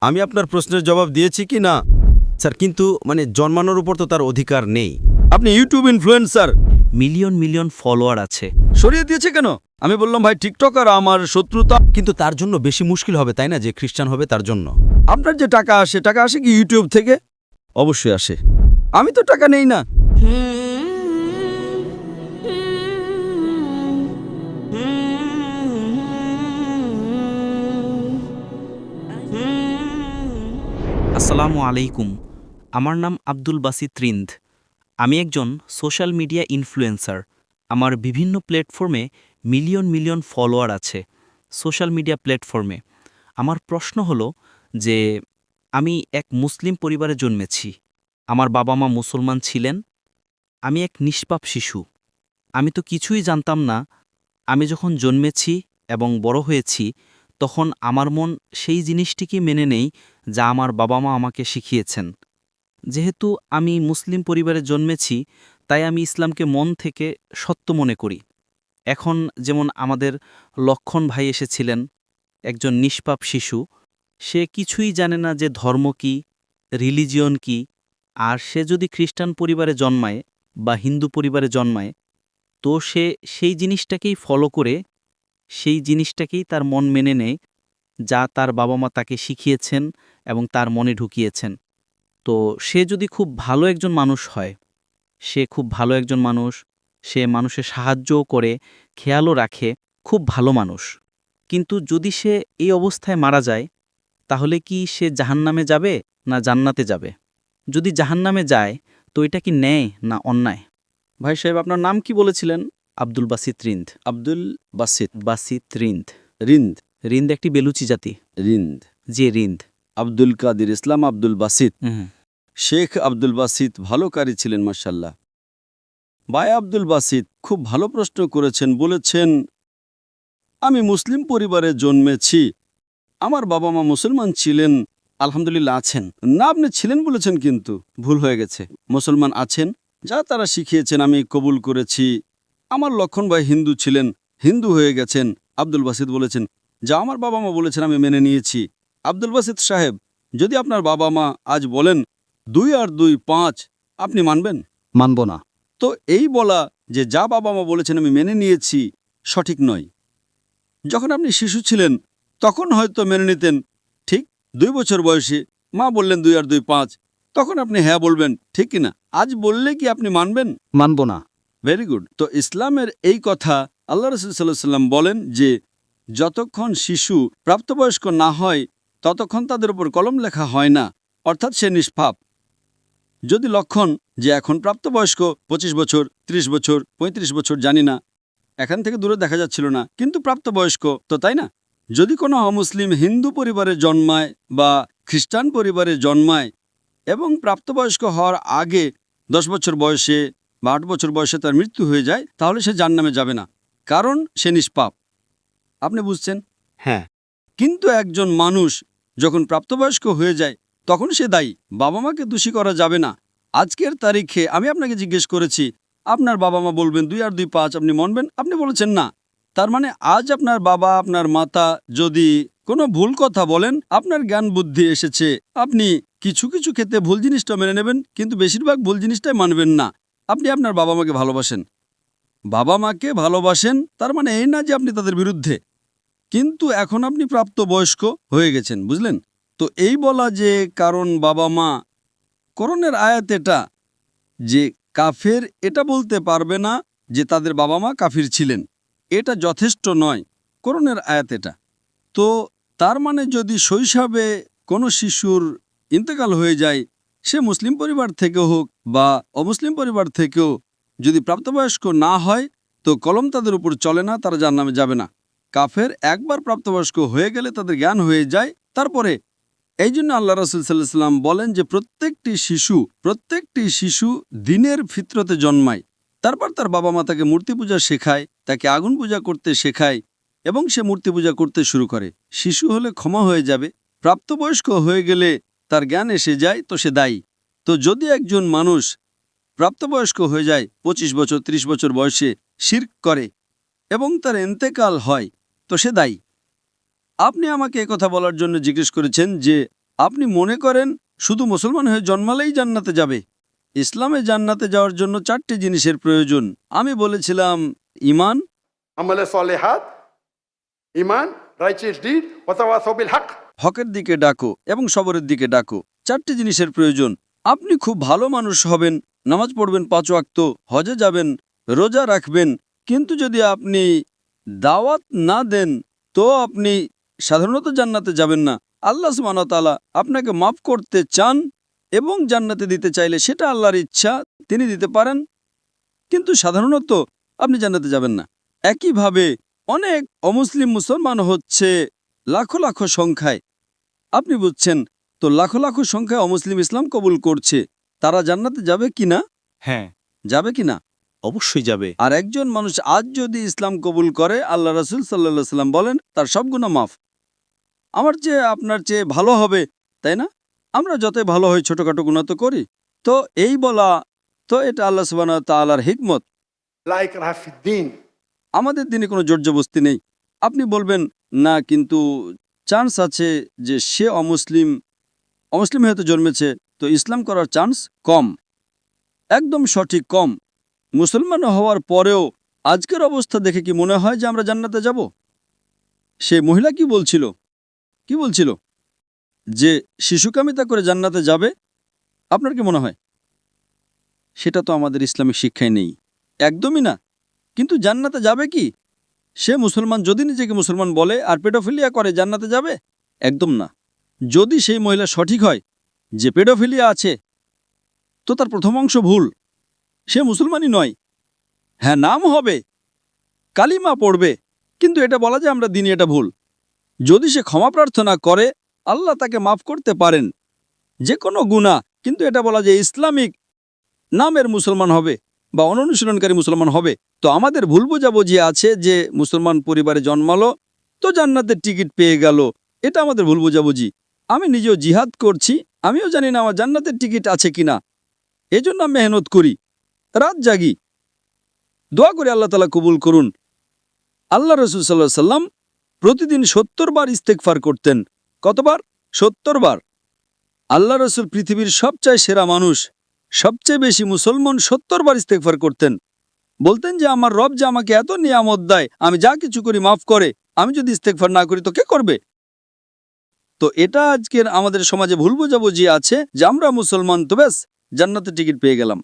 আমি আপনার প্রশ্নের জবাব দিয়েছি কি না স্যার, কিন্তু জন্মানোর উপর তো তার অধিকার নেই। আপনি YouTube influencer, million million follower আছে। সরিয়ে দিয়েছে কেন? আমি বললাম ভাই টিকটকার আমার শত্রুতা, কিন্তু তার জন্য বেশি মুশকিল হবে তাই না, যে খ্রিস্টান হবে তার জন্য। আপনার যে টাকা আসে কি ইউটিউব থেকে? অবশ্যই আসে। আমি তো টাকা নেই না। আসসালামু আলাইকুম। আমার নাম আব্দুল বাসিত রিন্দ। আমি একজন সোশ্যাল মিডিয়া ইনফ্লুয়েন্সার। আমার বিভিন্ন প্ল্যাটফর্মে মিলিয়ন মিলিয়ন ফলোয়ার আছে। সোশ্যাল মিডিয়া প্ল্যাটফর্মে আমার প্রশ্ন হলো যে আমি এক মুসলিম পরিবারে জন্মেছি। আমার বাবা মা মুসলমান ছিলেন। আমি এক নিষ্পাপ শিশু। আমি তো কিছুই জানতাম না। আমি যখন জন্মেছি এবং বড় হয়েছি, তখন আমার মন সেই জিনিসটিকে মেনে নেই যা আমার বাবা মা আমাকে শিখিয়েছেন। যেহেতু আমি মুসলিম পরিবারে জন্মেছি, তাই আমি ইসলামকে মন থেকে সত্য মনে করি। এখন যেমন আমাদের লক্ষণ ভাই এসেছিলেন, একজন নিষ্পাপ শিশু। সে কিছুই জানে না যে ধর্ম কি, রিলিজিয়ন কি। আর সে যদি খ্রিস্টান পরিবারে জন্মায় বা হিন্দু পরিবারে জন্মায়, তো সে সেই জিনিসটাকেই ফলো করে, সেই জিনিসটাকেই তার মন মেনে নেয়, যা তার বাবা মা তাকে শিখিয়েছেন এবং তার মনে ঢুকিয়েছেন। তো সে যদি খুব ভালো একজন মানুষ হয়, সে খুব ভালো একজন মানুষ, সে মানুষের সাহায্যও করে, খেয়ালও রাখে, খুব ভালো মানুষ। কিন্তু যদি সে এই অবস্থায় মারা যায়, তাহলে কি সে জাহান্নামে যাবে না জান্নাতে যাবে? যদি জাহান্নামে যায়, তো এটা কি ন্যায় না অন্যায়? ভাই সাহেব, আপনার নাম কি বলেছিলেন? আব্দুল বাসিত রিন্দ। আব্দুল বাসিত বাসিত রিন্দ। রিন্দ। রিন্দ একটি বেলুচি জাতি। রিন্দ। যে রিন্দ। আব্দুল কাদির ইসলাম আব্দুল বাসিত। হুম। শেখ আব্দুল বাসিত ভালো কারি ছিলেন মাশাল্লাহ। ভাই আব্দুল বাসিত খুব ভালো প্রশ্ন করেছেন। বলেছেন আমি মুসলিম পরিবারে জন্মেছি, আমার বাবা মা মুসলমান ছিলেন, আলহামদুলিল্লাহ আছেন। না, আপনি ছিলেন বলেছেন, কিন্তু ভুল হয়ে গেছে। মুসলমান আছেন, যা তারা শিখিয়েছেন আমি কবুল করেছি। আমার লক্ষণ ভাই হিন্দু ছিলেন, হিন্দু হয়ে গেছেন। আব্দুল বাসিত বলেছেন যা আমার বাবা মা বলেছেন আমি মেনে নিয়েছি। আব্দুল বাসিত সাহেব, যদি আপনার বাবা মা আজ বলেন 2 আর 2 5, আপনি মানবেন? মানব না। তো এই বলা যে যা বাবা মা বলেছেন আমি মেনে নিয়েছি, সঠিক নয়। যখন আপনি শিশু ছিলেন তখন হয়তো মেনে নিতেন, ঠিক 2 বছর বয়সে মা বললেন 2 আর 2 5, তখন আপনি হ্যাঁ বলবেন, ঠিক কিনা? আজ বললে কি আপনি মানবেন? মানব না। Very good. তো ইসলামের এই কথা আল্লাহ রাসূল সাল্লাল্লাহু আলাইহি সাল্লাম বলেন যে যতক্ষণ শিশু প্রাপ্তবয়স্ক না হয় ততক্ষণ তাদের উপর কলম লেখা হয় না, অর্থাৎ সে নিষ্পাপ। যদি লক্ষণ যে এখন প্রাপ্তবয়স্ক 25 বছর, 30 বছর, 35 বছর, জানি না, এখান থেকে দূরে দেখা যাচ্ছিল না, কিন্তু প্রাপ্তবয়স্ক তো, তাই না? যদি কোনো অমুসলিম হিন্দু পরিবারে জন্মায় বা খ্রিস্টান পরিবারে জন্মায় এবং প্রাপ্তবয়স্ক হওয়ার আগে 10 বছর বয়সে বা 8 বছর বয়সে তার মৃত্যু হয়ে যায়, তাহলে সে জাহান্নামে যাবে না, কারণ সে নিষ্পাপ। আপনি বুঝছেন? হ্যাঁ। কিন্তু একজন মানুষ যখন প্রাপ্তবয়স্ক হয়ে যায় তখন সে দায়ী। বাবা মাকে দোষী করা যাবে না। আজকের তারিখে আমি আপনাকে জিজ্ঞেস করেছি আপনার বাবা মা বলবেন 2 আর 2 5, আপনি মানবেন? আপনি বলেছেন না। তার মানে আজ আপনার বাবা আপনার মাতা যদি কোনো ভুল কথা বলেন, আপনার জ্ঞান বুদ্ধি এসেছে, আপনি কিছু কিছু ক্ষেত্রে ভুল জিনিসটা মেনে নেবেন, কিন্তু বেশিরভাগ ভুল জিনিসটাই মানবেন না। আপনি আপনার বাবা মাকে ভালোবাসেন, বাবা মাকে ভালোবাসেন, তার মানে এই না যে আপনি তাদের বিরুদ্ধে। কিন্তু এখন আপনি প্রাপ্তবয়স্ক হয়ে গেছেন, বুঝলেন? তো এই বলা যে কারণ বাবা মা, কোরআনের আয়াত এটা যে কাফের, এটা বলতে পারবে না যে তাদের বাবা মা কাফির ছিলেন, এটা যথেষ্ট নয়। কোরআনের আয়াত এটা। তো তার মানে যদি শৈশবে কোনো শিশুর ইন্তেকাল হয়ে যায়, সে মুসলিম পরিবার থেকে হোক বা অমুসলিম পরিবার থেকেও, যদি প্রাপ্তবয়স্ক না হয় তো কলম তাদের উপর চলে না, তারা জাহান্নামে যাবে না। কাফের একবার প্রাপ্তবয়স্ক হয়ে গেলে তাদের জ্ঞান হয়ে যায়, তারপরে। এই জন্য আল্লাহ রাসূল সাল্লাল্লাহু আলাইহি সাল্লাম বলেন যে প্রত্যেকটি শিশু দ্বীনের ফিতরতে জন্মায়। তারপর তার বাবা মা তাকে মূর্তি পূজা শেখায়, তাকে আগুন পূজা করতে শেখায় এবং সে মূর্তি পূজা করতে শুরু করে। শিশু হলে ক্ষমা হয়ে যাবে, প্রাপ্তবয়স্ক হয়ে গেলে তার জ্ঞান এসে যায়, তো সে দায়ী। তো যদি একজন মানুষ প্রাপ্তবয়স্ক হয়ে যায় 25 বছর 30 বছর বয়সে, শিরক করে এবং তার ইন্তেকাল হয়, তো সে দায়ী। আপনি আমাকে কথা বলার জন্য জিজ্ঞেস করেছেন যে আপনি মনে করেন শুধু মুসলমান হয়ে জন্মালেই জান্নাতে যাবে। ইসলামে জান্নাতে যাওয়ার জন্য 4টি জিনিসের প্রয়োজন। আমি বলেছিলাম ঈমান, عمل الصالحات إيمان righteous deed وتواصوا بالحق হকের দিকে ডাকো এবং সবরের দিকে ডাকো। 4টি জিনিসের প্রয়োজন। আপনি খুব ভালো মানুষ হবেন, নামাজ পড়বেন 5 ওয়াক্ত, হজে যাবেন, রোজা রাখবেন, কিন্তু যদি আপনি দাওয়াত না দেন তো আপনি সাধারণত জান্নাতে যাবেন না। আল্লাহ সুবহানাহু ওয়া তাআলা আপনাকে মাফ করতে চান এবং জান্নাতে দিতে চাইলে সেটা আল্লাহর ইচ্ছা, তিনি দিতে পারেন, কিন্তু সাধারণত আপনি জান্নাতে যাবেন না। একইভাবে অনেক অমুসলিম মুসলমান হচ্ছে লাখো লাখো সংখ্যায়। আপনি বুঝছেন তো, লাখো লাখো সংখ্যায় অমুসলিম ইসলাম কবুল করছে, তারা জান্নাতে যাবে কিনা? হ্যাঁ, যাবে কিনা? অবশ্যই যাবে। আর একজন মানুষ আজ যদি ইসলাম কবুল করে, আল্লাহ রাসূল সাল্লাল্লাহু আলাইহি সাল্লাম বলেন তার সব গুনাহ মাফ। আমার চেয়ে আপনার চেয়ে ভালো হবে, তাই না? আমরা যতই ভালো হই ছোটখাটো গুনাহ তো করি। তো এই বলা, তো এটা আল্লাহ সুবহানাহু ওয়া তাআলার হিকমত। لا إكراه في الدين আমাদের দিনে কোনো জোরজবস্তি নেই। আপনি বলবেন না, কিন্তু চান্স আছে যে সে অমুসলিম হয়তো জন্মেছে, তো ইসলাম করার চান্স কম। একদম সঠিক, কম। মুসলমান হওয়ার পরেও আজকের অবস্থা দেখে কি মনে হয় যে আমরা জান্নাতে যাব? সে মহিলা কি বলছিল যে শিশুকামিতা করে জান্নাতে যাবে? আপনার কি মনে হয়? সেটা তো আমাদের ইসলামিক শিক্ষায় নেই, একদমই না। কিন্তু জান্নাতে যাবে কি? সে মুসলমান যদি নিজেকে মুসলমান বলে আর পেডোফিলিয়া করে, জান্নাতে যাবে? একদম না। যদি সেই মহিলা সঠিক হয় যে পেডোফিলিয়া আছে, তো তার প্রথম অংশ ভুল, সে মুসলমানই নয়। হ্যাঁ, নাম হবে, কালিমা পড়বে, কিন্তু এটা বলা যায় আমরা দিনই, এটা ভুল। যদি সে ক্ষমা প্রার্থনা করে, আল্লাহ তাকে মাফ করতে পারেন যে কোনো গুনাহ, কিন্তু এটা বলা যায় ইসলামিক নামের মুসলমান হবে বা অনুশীলনকারী মুসলমান হবে। তো আমাদের ভুল বোঝাবুঝি আছে যে মুসলমান পরিবারে জন্মালো তো জান্নাতের টিকিট পেয়ে গেল, এটা আমাদের ভুল বোঝাবুঝি। আমি নিজেও জিহাদ করছি, আমিও জানি না আমার জান্নাতের টিকিট আছে কিনা, এজন্য আমি মেহনত করি, রাত জাগি, দোয়া করে আল্লাহ তাআলা কবুল করুন। আল্লাহ রাসূল সাল্লাল্লাহু আলাইহি সাল্লাম প্রতিদিন 70 বার ইস্তেগফার করতেন। কতবার? 70 বার। আল্লাহ রাসূল পৃথিবীর সবচেয়ে সেরা মানুষ, সবচেয়ে বেশি মুসলমান 70 বার ইস্তেগফার করতেন। বলতেন যে আমার রব যে আমাকে এত নিয়ামত দেয়, আমি যা কিছু করি মাফ করে, আমি যদি ইস্তেগফার না করি তো কে করবে? তো এটা আজকের আমাদের সমাজে ভুল বোঝাবুঝি আছে যে আমরা মুসলমান তো ব্যাস জান্নাতের টিকিট পেয়ে গেলাম।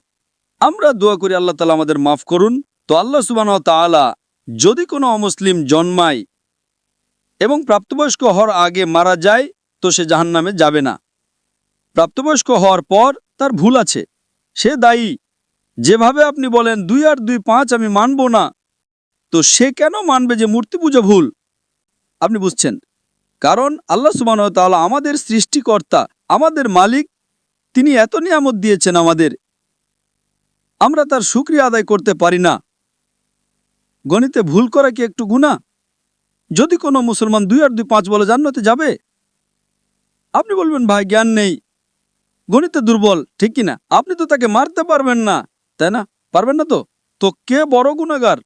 আমরা দোয়া করি আল্লাহ তাআলা আমাদের মাফ করুন। তো আল্লাহ সুবহানাহু ওয়া তাআলা যদি কোনো অমুসলিম জন্মায় এবং প্রাপ্তবয়স্ক হওয়ার আগে মারা যায় তো সে জাহান্নামে যাবে না। প্রাপ্তবয়স্ক হওয়ার পর তার ভুল আছে, সে দায়ী। যেভাবে আপনি বলেন 2 আর 2 5 আমি মানব না, তো সে কেন মানবে যে মূর্তি পূজা ভুল? আপনি বুঝছেন, কারণ আল্লাহ সুবহানাহু ওয়া তাআলা আমাদের সৃষ্টিকর্তা, আমাদের মালিক, তিনি এত নিয়ামত দিয়েছেন আমাদের, আমরা তার শুকরিয়া আদায় করতে পারি না। গণিতে ভুল করা কি একটু গুনাহ? যদি কোনো মুসলমান 2 আর 2 5 বলে জান্নাতে যাবে? আপনি বলবেন ভাই জ্ঞান নেই, গণিতে দুর্বল, ঠিক কিনা? আপনি তো তাকে মারতে পারবেন না, তাই না? পারবেন না। তো কে বড় গুনাহগার,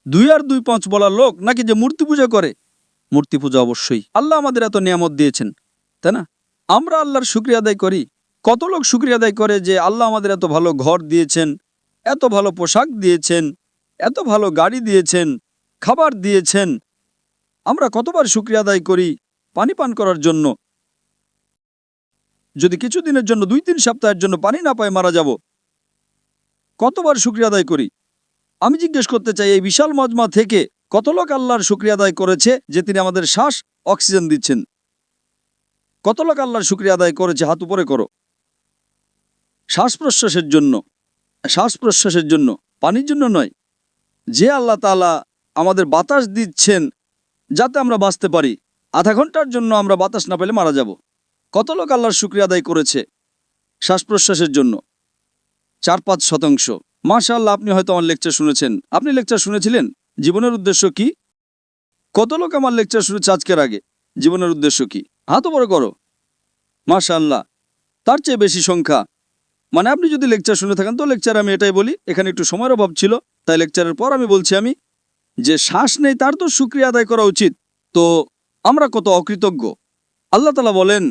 2 আর 2 5 বলার লোক নাকি যে মূর্তি পূজা করে? মূর্তি পূজা অবশ্যই। আল্লাহ আমাদের এত নিয়ামত দিয়েছেন, তাই না? আমরা আল্লাহর শুকরিয়া আদায় করি। কত লোক শুকরিয়া আদায় করে যে আল্লাহ আমাদের এত ভালো ঘর দিয়েছেন, এত ভালো পোশাক দিয়েছেন, এত ভালো গাড়ি দিয়েছেন, খাবার দিয়েছেন। আমরা কতবার শুকরিয়া আদায় করি পানি পান করার জন্য। যদি কিছুদিনের জন্য 2-3 সপ্তাহের জন্য পানি না পাই মারা যাব, কতবার শুকরিয়া আদায় করি? আমি জিজ্ঞেস করতে চাই এই বিশাল মজমা থেকে কত লোক আল্লাহর শুকরিয়া আদায় করেছে যে তিনি আমাদের শ্বাস অক্সিজেন দিচ্ছেন? কত লোক আল্লাহর শুকরিয়া আদায় করেছে? হাত উপরে করো। শ্বাস প্রশ্বাসের জন্য, পানির জন্য নয়। যে আল্লাহ তাআলা আমাদের বাতাস দিচ্ছেন যাতে আমরা বাঁচতে পারি, আধা ঘন্টার জন্য আমরা বাতাস না পেলে মারা যাব। কত লোক আল্লাহর শুকরিয়া আদায় করেছে শ্বাস প্রশ্বাসের জন্য? 4-5%। মাশাআল্লাহ, আপনি হয়তো আমার লেকচার শুনেছেন। আপনি লেকচার শুনেছিলেন জীবনের উদ্দেশ্য কি? কত লোক আমার লেকচার শুনেছে আজকের আগে? জীবনের উদ্দেশ্য কি? হাত উপরে করো। মাশাআল্লাহ, তার চেয়ে বেশি সংখ্যা। মানে আপনি যদি লেকচার শুনে থাকেন তো লেকচার আমি এটাই বলি, এখানে একটু সময়ের অভাব ছিল তাই লেকচারের পর আমি বলছি আমি যে শ্বাস নেই তার তো শুকরিয়া আদায় করা উচিত। তো আমরা কত অকৃতজ্ঞ। আল্লাহ তাআলা বলেন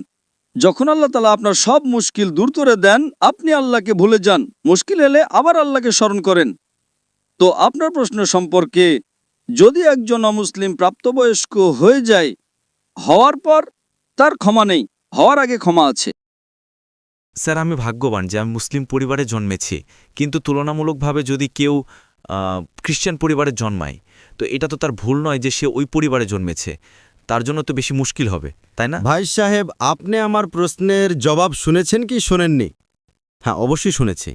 যখন আল্লাহ তাআলা আপনার সব মুশকিল দূর করে দেন, আপনি আল্লাহকে ভুলে যান, মুশকিল এলে আবার আল্লাহকে স্মরণ করেন। তো আপনার প্রশ্ন সম্পর্কে, যদি একজন অমুসলিম প্রাপ্তবয়স্ক হয়ে যায়, হওয়ার পর তার ক্ষমা নেই, হওয়ার আগে ক্ষমা আছে। স্যার, আমি ভাগ্যবান যে আমি মুসলিম পরিবারে জন্মেছি, কিন্তু তুলনামূলকভাবে যদি কেউ খ্রিস্টান পরিবারে জন্মায়, তো এটা তো তার ভুল নয় যে সে ওই পরিবারে জন্মেছে, তার জন্য তো বেশি মুশকিল হবে, তাই না? ভাই সাহেব, আপনি আমার প্রশ্নের জবাব শুনেছেন কি শোনেননি? হ্যাঁ, অবশ্যই শুনেছি।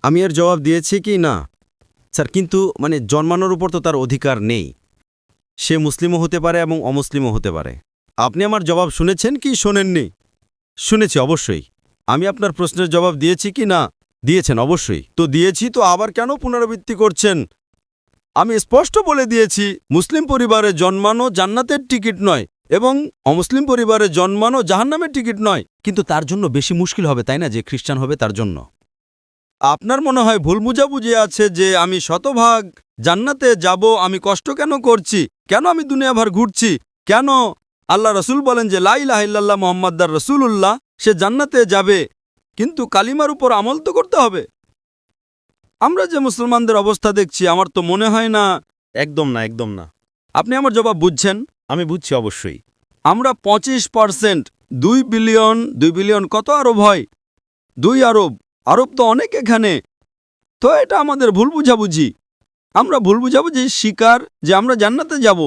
আমি এর জবাব দিয়েছি কি না? স্যার, কিন্তু জন্মানোর উপর তো তার অধিকার নেই। সে মুসলিমও হতে পারে এবং অমুসলিমও হতে পারে। আপনি আমার জবাব শুনেছেন কি শোনেননি? শুনেছি, অবশ্যই। আমি আপনার প্রশ্নের জবাব দিয়েছি কি না? দিয়েছেন, অবশ্যই। তো দিয়েছি, তো আবার কেন পুনরাবৃত্তি করছেন? আমি স্পষ্ট বলে দিয়েছি, মুসলিম পরিবারে জন্মানো জান্নাতের টিকিট নয় এবং অমুসলিম পরিবারে জন্মানো জাহান্নামের টিকিট নয়। কিন্তু তার জন্য বেশি মুশকিল হবে, তাই না, যে খ্রিস্টান হবে তার জন্য। আপনার মনে হয় ভুল বুঝাবুঝি আছে যে আমি শতভাগ জান্নাতে যাব। আমি কষ্ট কেন করছি? কেন আমি দুনিয়াভর ঘুরছি? কেন আল্লাহ রসুল বলেন যে লা ইলাহা ইল্লাল্লাহ মুহাম্মাদুর রাসূলুল্লাহ, সে জান্নাতে যাবে, কিন্তু কালিমার উপর আমল তো করতে হবে। আমরা যে মুসলমানদের অবস্থা দেখছি, আমার তো মনে হয় না। একদম না, একদম না। আপনি আমার জবাব বুঝছেন? আমি বুঝছি, অবশ্যই। আমরা 25%, 2 বিলিয়ন কত আরব হয়? 2 আরব। আরব তো অনেক এখানে। তো এটা আমাদের ভুল বুঝাবুঝি। আমরা ভুল বুঝাবুঝি শিকার যে আমরা জান্নাতে যাব।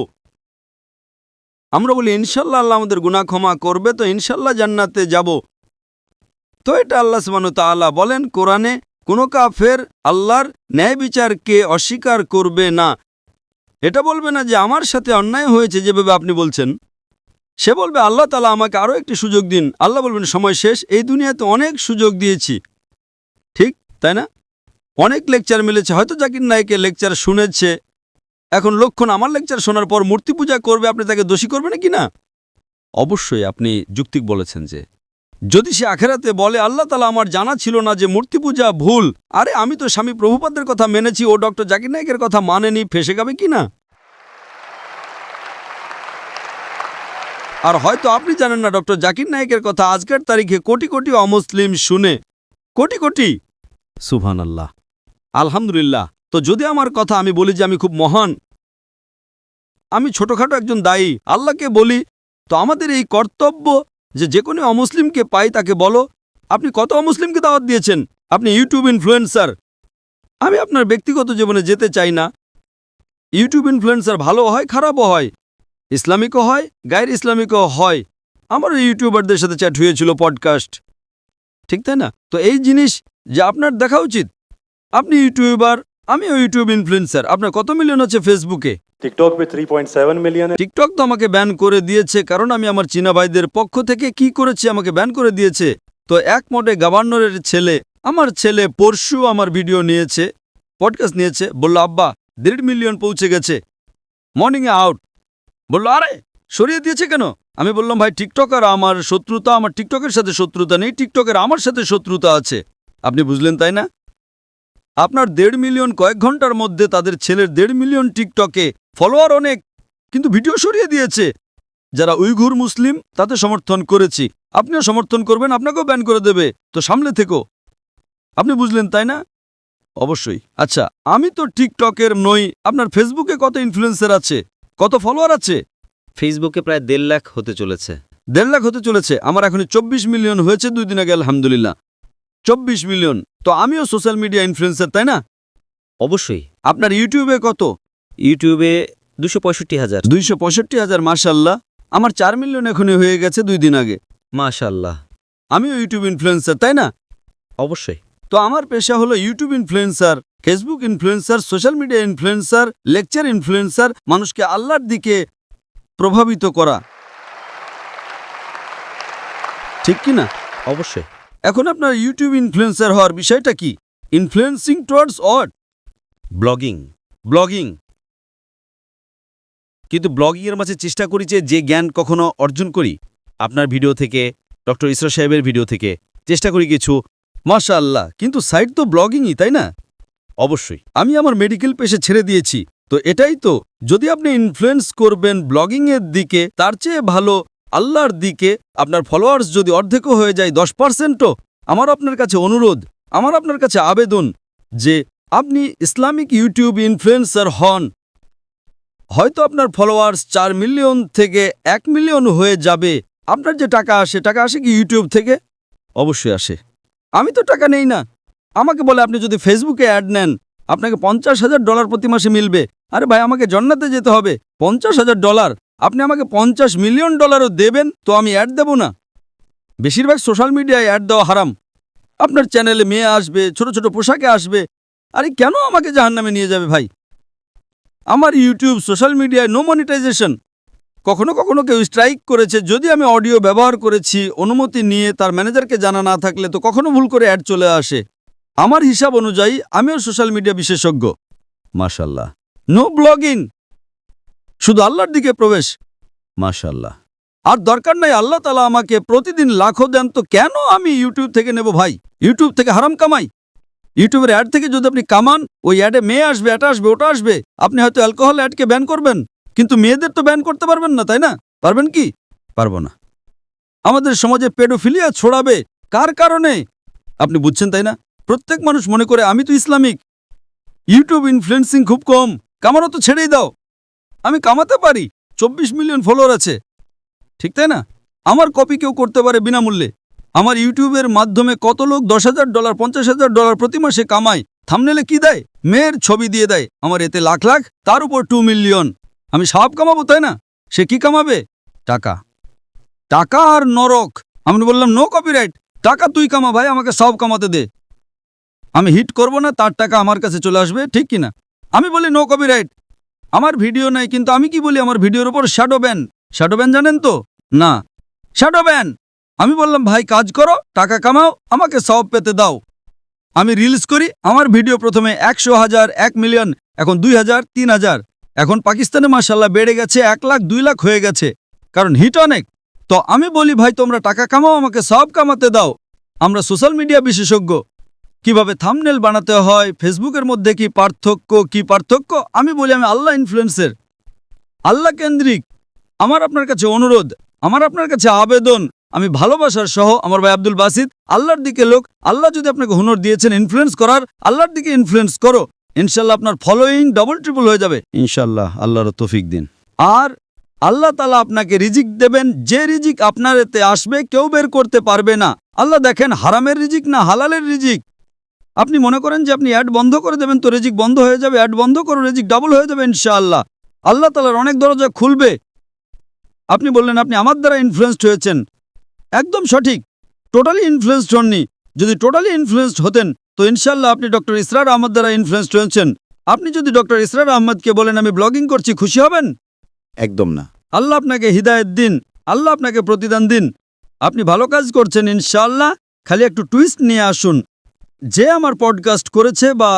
আমরা বলি ইনশাল্লাহ আল্লাহ আমাদের গুনাহ ক্ষমা করবে, তো ইনশাল্লাহ জান্নাতে যাব। তো এটা আল্লাহ সুবহানাহু ওয়া তাআলা বলেন কোরআনে, কোনো কাফের আল্লাহর ন্যায় বিচারকে অস্বীকার করবে না। এটা বলবে না যে আমার সাথে অন্যায় হয়েছে যেভাবে আপনি বলছেন। সে বলবে আল্লাহ তাআলা আমাকে আরও একটি সুযোগ দিন। আল্লাহ বলবেন সময় শেষ, এই দুনিয়াতে অনেক সুযোগ দিয়েছি। ঠিক তাই না? অনেক লেকচার মিলেছে, হয়তো জাকির নায়েকের লেকচার শুনেছে। এখন লক্ষণ আমার লেকচার শোনার পর মূর্তি পূজা করবে, আপনি তাকে দোষী করবেন কি না? অবশ্যই আপনি যুক্তিক বলেছেন যে যদি সে আখেরাতে বলে আল্লাহ তাআলা আমার জানা ছিল না যে মূর্তি পূজা ভুল, আরে আমি তো স্বামী প্রভুপাদের কথা মেনেছি, ও ডক্টর জাকির নায়েকের কথা মানেনি, ফেসে যাবে কি না? আর হয়তো আপনি জানেন না ডক্টর জাকির নায়েকের কথা আজকের তারিখে কোটি কোটি অমুসলিম শুনে, কোটি কোটি। সুবহানাল্লাহ, আলহামদুলিল্লাহ। তো যদি আমার কথা আমি বলি যে আমি খুব মহান, আমি ছোটখাটো একজন দায়ী, আল্লাহকে বলি, তো আমাদের এই কর্তব্য যে কোনো অমুসলিমকে পাই তাকে বলো আপনি কত অমুসলিমকে দাওয়াত দিয়েছেন, আপনি ইউটিউব ইনফ্লুয়েন্সার। আমি আপনার ব্যক্তিগত জীবনে যেতে চাই না। ইউটিউব ইনফ্লুয়েন্সার ভালো হয়, খারাপও হয়, ইসলামিকও হয়, গায়ের ইসলামিকও হয়। আমারও ইউটিউবারদের সাথে চ্যাট হয়েছিল, পডকাস্ট, ঠিক তাই না? তো এই জিনিস যে আপনার দেখা উচিত। আপনি ইউটিউবার, আমিও ইউটিউব ইনফ্লুয়েন্সার। আপনার কত মিলিয়ন আছে ফেসবুকে? टिकटॉक पे 3.7 मिलियन है। টিকটক তো আমাকে ব্যান করে দিয়েছে, কারণ আমি আমার চীনা ভাইদের পক্ষ থেকে কি করেছি, আমাকে ব্যান করে দিয়েছে। তো এক মোটে গভর্নরের ছেলে, আমার ছেলে পরশু আমার ভিডিও নিয়েছে, পডকাস্ট নিয়েছে, বলল আব্বা 1.5 মিলিয়ন পৌঁছে গেছে, মর্নিংয়ে আউট। বলল আরে সরিয়ে দিয়েছে কেন? আমি বললাম ভাই টিকটক আর আমার শত্রুতা, আমার টিকটকের সাথে শত্রুতা নেই, টিকটকের আমার সাথে শত্রুতা আছে। আপনি বুঝলেন তাই না? আপনার 1.5 মিলিয়ন কয়েক ঘন্টার মধ্যে, তাদের ছেলের 1.5 মিলিয়ন টিকটকে ফলোয়ার অনেক, কিন্তু ভিডিও সরিয়ে দিয়েছে। যারা উইঘুর মুসলিম তাতে সমর্থন করেছি, আপনিও সমর্থন করবেন, আপনাকেও ব্যান করে দেবে। তো সামলে থেকো। আপনি বুঝলেন তাই না? অবশ্যই। আচ্ছা, আমি তো টিকটকের নই। আপনার ফেসবুকে কত ইনফ্লুয়েন্সার আছে, কত ফলোয়ার আছে? ফেসবুকে প্রায় 1.5 লাখ হতে চলেছে। 1.5 লাখ হতে চলেছে। আমার এখনই 24 মিলিয়ন হয়েছে 2 দিন আগে, আলহামদুলিল্লাহ। 24 মিলিয়ন। তো আমিও সোশ্যাল মিডিয়া ইনফ্লুয়েন্সার, তাই না? অবশ্যই। আপনার ইউটিউবে কত? ইউটিউবে 265,000। 265,000, মাশাআল্লাহ। আমার 4 মিলিয়ন এখনই হয়ে গেছে 2 দিন আগে। মাশাআল্লাহ। আমিও ইউটিউব ইনফ্লুয়েন্সার, তাই না? অবশ্যই। তো আমার পেশা হলো YouTube influencer, Facebook influencer, social media influencer, lecture influencer, মানুষকে আল্লাহর দিকে প্রভাবিত করা, ঠিক কি না? অবশ্যই। এখন আপনার ইউটিউব ইনফ্লুয়েন্সার হওয়ার বিষয়টা কি? Influencing towards what? Blogging. Blogging. কিন্তু ব্লগিংয়ের মাঝে চেষ্টা করি যে জ্ঞান কখনো অর্জন করি আপনার ভিডিও থেকে, ডক্টর ইসরা সাহেবের ভিডিও থেকে চেষ্টা করি কিছু, মাশাআল্লাহ। কিন্তু সাইট তো ব্লগিংই, তাই না? অবশ্যই। আমি আমার মেডিকেল পেশে ছেড়ে দিয়েছি। তো এটাই তো, যদি আপনি ইনফ্লুয়েন্স করবেন ব্লগিংয়ের দিকে, তার চেয়ে ভালো আল্লাহর দিকে আপনার ফলোয়ার্স যদি অর্ধেকও হয়ে যায় 10%ও, আমার আপনার কাছে অনুরোধ, আমার আপনার কাছে আবেদন যে আপনি ইসলামিক ইউটিউব ইনফ্লুয়েন্সার হন। হয়তো আপনার ফলোয়ার্স 4 মিলিয়ন থেকে 1 মিলিয়ন হয়ে যাবে। আপনার যে টাকা আসে কি ইউটিউব থেকে? অবশ্যই আসে। আমি তো টাকা নেই না। আমাকে বলে আপনি যদি ফেসবুকে অ্যাড নেন আপনাকে $50,000 প্রতি মাসে মিলবে। আরে ভাই, আমাকে জান্নাতে যেতে হবে। $50,000, আপনি আমাকে $50 মিলিয়ন দেবেন তো আমি অ্যাড দেব না? বেশিরভাগ সোশ্যাল মিডিয়ায় অ্যাড দেওয়া হারাম। আপনার চ্যানেলে মেয়ে আসবে, ছোট ছোট পোশাকে আসবে। আরে কেন আমাকে জাহান্নামে নিয়ে যাবে ভাই? আমার ইউটিউব সোশ্যাল মিডিয়ায় নো মনিটাইজেশন। কখনো কখনো কেউ স্ট্রাইক করেছে, যদি আমি অডিও ব্যবহার করেছি অনুমতি নিয়ে তার ম্যানেজারকে জানা না থাকলে, তো কখনো ভুল করে অ্যাড চলে আসে। আমার হিসাব অনুযায়ী আমিও সোশ্যাল মিডিয়া বিশেষজ্ঞ। মাশাল্লাহ। নো ব্লগিং, শুধু আল্লাহর দিকে প্রবেশ। মাশাল্লাহ। আর দরকার নাই আল্লাহ তাআলা আমাকে প্রতিদিন লাখো দেন, তো কেন আমি ইউটিউব থেকে নেব ভাই? ইউটিউব থেকে হারাম কামাই। ইউটিউবের অ্যাড থেকে যদি আপনি কামান, ওই অ্যাডে মেয়ে আসবে, এটা আসবে, ওটা আসবে। আপনি হয়তো অ্যালকোহল অ্যাডকে ব্যান করবেন, কিন্তু মেয়েদের তো ব্যান করতে পারবেন না, তাই না? পারবেন কি? পারবো না। আমাদের সমাজে পেডোফিলিয়া ছড়াবে কার কারণে? আপনি বুঝছেন তাই না? প্রত্যেক মানুষ মনে করে আমি তো ইসলামিক, ইউটিউব ইনফ্লুয়েন্সিং খুব কম, কামানো তো ছেড়েই দাও। আমি কামাতে পারি, 24 মিলিয়ন ফলোয়ার আছে, ঠিক তাই না? আমার কপি কেউ করতে পারে বিনামূল্যে। আমার ইউটিউবের মাধ্যমে কত লোক $10,000 $50,000 প্রতি মাসে কামায়। থাম্বনেলে কি দেয়? মেয়ের ছবি দিয়ে দেয়। আমার এতে লাখ লাখ, তার উপর 2 মিলিয়ন। আমি সব কামাবো, তাই না? সে কি কামাবে? টাকা। টাকা আর নরক। আমি বললাম নো কপিরাইট, টাকা তুই কামা ভাই, আমাকে সব কামাতে দে। আমি হিট করব না, তার টাকা আমার কাছে চলে আসবে, ঠিক কিনা? আমি বলি নো কপিরাইট, আমার ভিডিও নাই, কিন্তু আমি কি বলি আমার ভিডিওর উপর শ্যাডো ব্যান। শ্যাডো ব্যান জানেন তো? না, শ্যাডো ব্যান। আমি বললাম ভাই কাজ করো, টাকা কামাও, আমাকে সব পেতে দাও। আমি রিলস করি, আমার ভিডিও প্রথমে 100,000, 1 মিলিয়ন, এখন 2,000, 3,000, এখন পাকিস্তানে মাশাআল্লাহ বেড়ে গেছে 1 লাখ, 2 লাখ হয়ে গেছে, কারণ হিট অনেক। তো আমি বলি ভাই তোমরা টাকা কামাও, আমাকে সব কামাতে দাও। আমরা সোশ্যাল মিডিয়া বিশেষজ্ঞ, কিভাবে থাম্বনেল বানাতে হয়, ফেসবুকের মধ্যে কি পার্থক্য, আমি বলি আমি আল্লাহ ইনফ্লুয়েন্সার, আল্লাহ কেন্দ্রিক। আমার আপনার কাছে অনুরোধ, আমার আপনার কাছে আবেদন, আমি ভালোবাসার সহ আমার ভাই আব্দুল বাসিত, আল্লাহর দিকে লোক। আল্লাহ যদি আপনাকে হুনর দিয়েছেন ইনফ্লুয়েন্স করার, আল্লাহর দিকে ইনফ্লুয়েন্স করো। ইনশাল্লাহ আপনার ফলোয়িং ডবল ট্রিপল হয়ে যাবে ইনশাল্লাহ। আল্লাহর তৌফিক দিন। আর আল্লাহ তাআলা আপনাকে রিজিক দেবেন, যে রিজিক আপনার এতে আসবে কেউ বের করতে পারবে না। আল্লাহ দেখেন হারামের রিজিক না হালালের রিজিক। আপনি মনে করেন যে আপনি অ্যাড বন্ধ করে দেবেন তো রিজিক বন্ধ হয়ে যাবে, অ্যাড বন্ধ করো রিজিক ডাবল হয়ে যাবে ইনশাআল্লাহ। আল্লাহ তাআলার অনেক দরজা খুলবে। আপনি বললেন আপনি আমার দ্বারা ইনফ্লুয়েন্সড হয়েছেন, একদম সঠিক। টোটালি ইনফ্লুয়েন্সড হননি। যদি টোটালি ইনফ্লুয়েন্সড হতেন তো ইনশাআল্লাহ আপনি ডক্টর ইসরার আহমদ দ্বারা ইনফ্লুয়েন্সড হয়েছেন। আপনি যদি ডক্টর ইসরার আহমদকে বলেন আমি ব্লগিং করছি, খুশি হবেন? একদম না। আল্লাহ আপনাকে হিদায়েত দিন, আল্লাহ আপনাকে প্রতিদান দিন। আপনি ভালো কাজ করছেন ইনশাআল্লাহ, খালি একটু টুইস্ট নিয়ে আসুন। যে আমার পডকাস্ট করেছে বা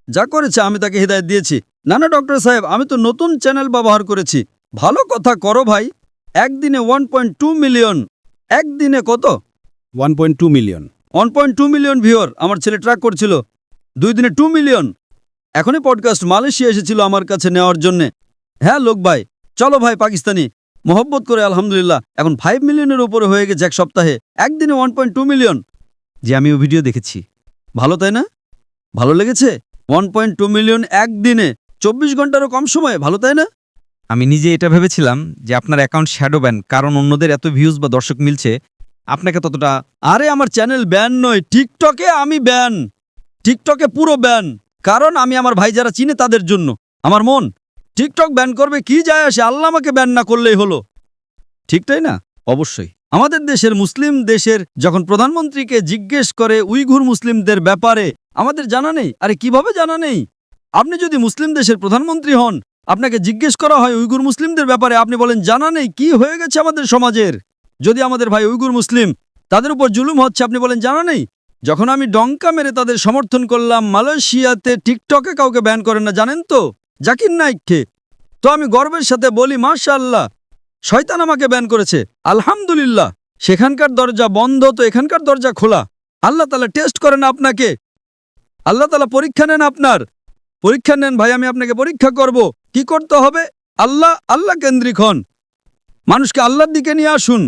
যা করেছে আমি তাকে হিদায়েত দিয়েছি। না না ডক্টর সাহেব, আমি তো নতুন চ্যানেল ব্যবহার করেছি। ভালো কথা করো ভাই। একদিনে 1.2 মিলিয়ন। একদিনে কত? 1.2 মিলিয়ন। 1.2 মিলিয়ন ভিউয়ার আমার ছেলে ট্র্যাক করছিল। 2 দিনে 2 মিলিয়ন। এখনই পডকাস্ট মালয়েশিয়া এসেছিল আমার কাছে নেওয়ার জন্যে। হ্যাঁ লোক ভাই, চলো ভাই পাকিস্তানি, মোহব্বত করে আলহামদুলিল্লাহ এখন 5 মিলিয়নের উপরে হয়ে গেছে এক সপ্তাহে। একদিনে 1.2 মিলিয়ন। যে আমিও ভিডিও দেখেছি, ভালো তাই না? ভালো লেগেছে? 1.2 মিলিয়ন একদিনে, 24 ঘন্টারও কম সময়ে, ভালো তাই না? আমি নিজে এটা ভেবেছিলাম যে আপনার অ্যাকাউন্ট শ্যাডো ব্যান, কারণ অন্যদের এত ভিউজ বা দর্শক মিলছে, আপনাকে ততটা। আরে আমার চ্যানেল ব্যান নয়, টিকটকে আমি ব্যান। টিকটকে পুরো ব্যান, কারণ আমি আমার ভাই যারা চিনে তাদের জন্য। আমার মন টিকটক ব্যান করবে, কি যায় আসে, আল্লাহ আমাকে ব্যান না করলেই হলো, ঠিক তাই না? অবশ্যই। আমাদের দেশের মুসলিম দেশের যখন প্রধানমন্ত্রীকে জিজ্ঞেস করে উইঘুর মুসলিমদের ব্যাপারে, আমাদের জানা নেই। আরে কিভাবে জানা নেই? আপনি যদি মুসলিম দেশের প্রধানমন্ত্রী হন, আপনাকে জিজ্ঞেস করা হয় উইঘুর মুসলিমদের ব্যাপারে, আপনি বলেন জানা নেই। কি হয়ে গেছে আমাদের সমাজের? যদি আমাদের ভাই উইঘুর মুসলিম, তাদের উপর জুলুম হচ্ছে, আপনি বলেন জানা নেই। যখন আমি ডঙ্কা মেরে তাদের সমর্থন করলাম, মালয়েশিয়াতে টিকটকে কাউকে ব্যান করেন না, জানেন তো? জাকির নাইককে। তো আমি গর্বের সাথে বলি মাশাআল্লাহ, শয়তান আমাকে ব্যান করেছে, আলহামদুলিল্লাহ। সেখানকার দরজা বন্ধ, তো এখানকার দরজা খোলা। আল্লাহ তাআলা টেস্ট করেন আপনাকে, আল্লাহ তাআলা পরীক্ষা নেন আপনার। পরীক্ষা নেন ভাই, আমি আপনাকে পরীক্ষা করব। কি করতে হবে? আল্লাহ কেন্দ্রিক হন। মানুষকে আল্লাহর দিকে নিয়ে আসুন,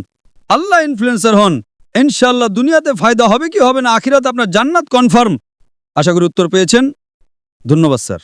আল্লাহ ইনফ্লুয়েন্সার হন, ইনশাআল্লাহ দুনিয়াতে ফায়দা হবে কি হবে না, আখিরাতে আপনার জান্নাত কনফার্ম। আশা করি উত্তর পেয়েছেন। ধন্যবাদ স্যার।